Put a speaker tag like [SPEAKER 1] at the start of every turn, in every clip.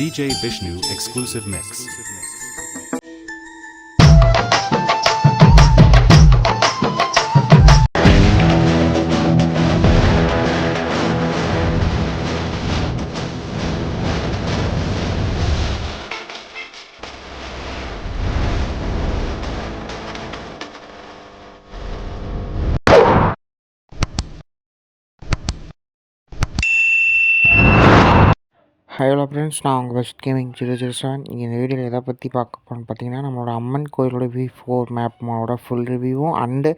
[SPEAKER 1] DJ Vishnu exclusive mix.
[SPEAKER 2] Hello friends, நான் உங்கள் best gaming 007. இங்கே இந்த வீடியோவில் எதை பற்றி பார்க்க போகிறோன்னு பார்த்தீங்கன்னா, நம்மளோட அம்மன் கோயிலோட V4 மேப்போட ஃபுல் ரிவ்யூவும் அண்டு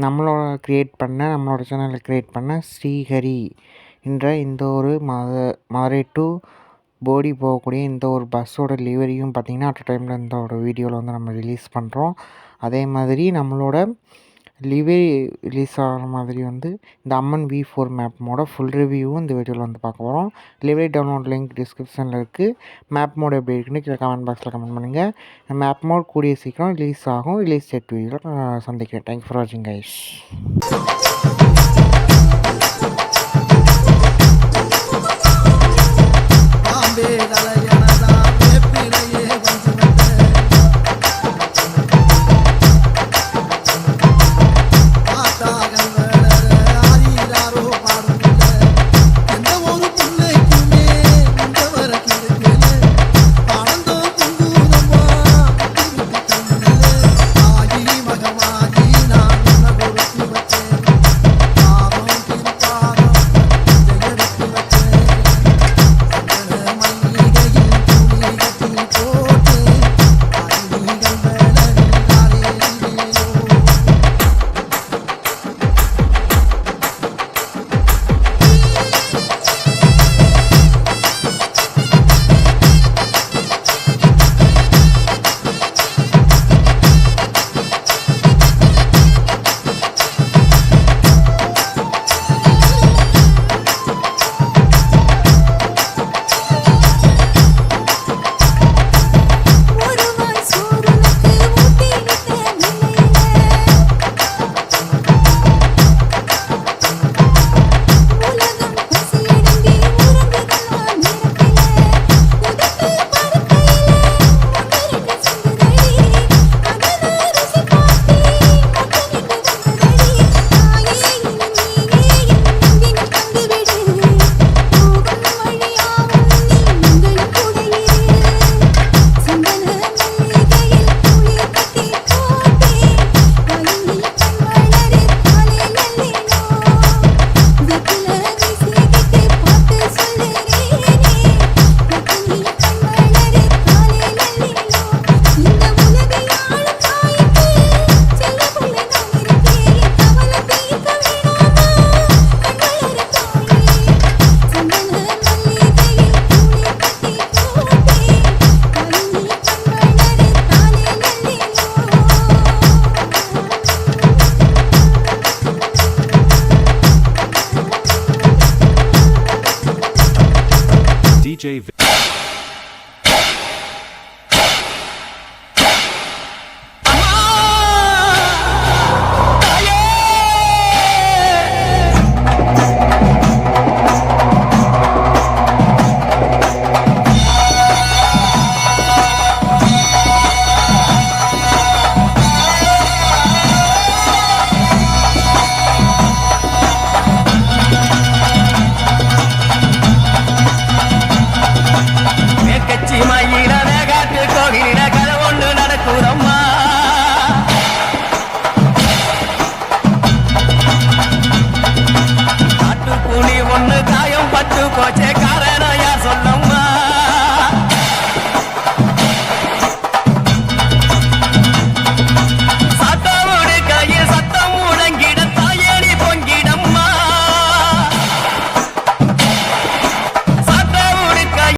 [SPEAKER 2] நம்மளோட சேனலில் க்ரியேட் பண்ண ஸ்ரீஹரி என்ற இந்த ஒரு மதுரை டு போடி போகக்கூடிய இந்த ஒரு பஸ்ஸோட லிவரியும் பார்த்திங்கன்னா அட் டைமில் இந்த ஒரு வீடியோவில் வந்து நம்ம ரிலீஸ் பண்ணுறோம். அதே மாதிரி நம்மளோட லிவரி ரிலீஸ் ஆகிற மாதிரி வந்து இந்த அம்மன் V4 மேப் ஃபுல் ரிவ்யூவும் இந்த வீடியோவில் வந்து பார்க்க போகிறோம். லிவரி டவுன்லோட் லிங்க் டிஸ்கிரிப்ஷனில் இருக்குது. மேப் மோட் எப்படி இருக்குன்னு கீழே கமெண்ட் பாக்ஸில் கமெண்ட் பண்ணுங்கள். மேப் மோட் கூடிய சீக்கிரம் ரிலீஸ் ஆகும். ரிலீஸ் டேட் வீடியோவில் நான் சந்திக்கிறேன். தேங்க்யூ ஃபார் வாட்சிங் கைஸ்.
[SPEAKER 1] DJ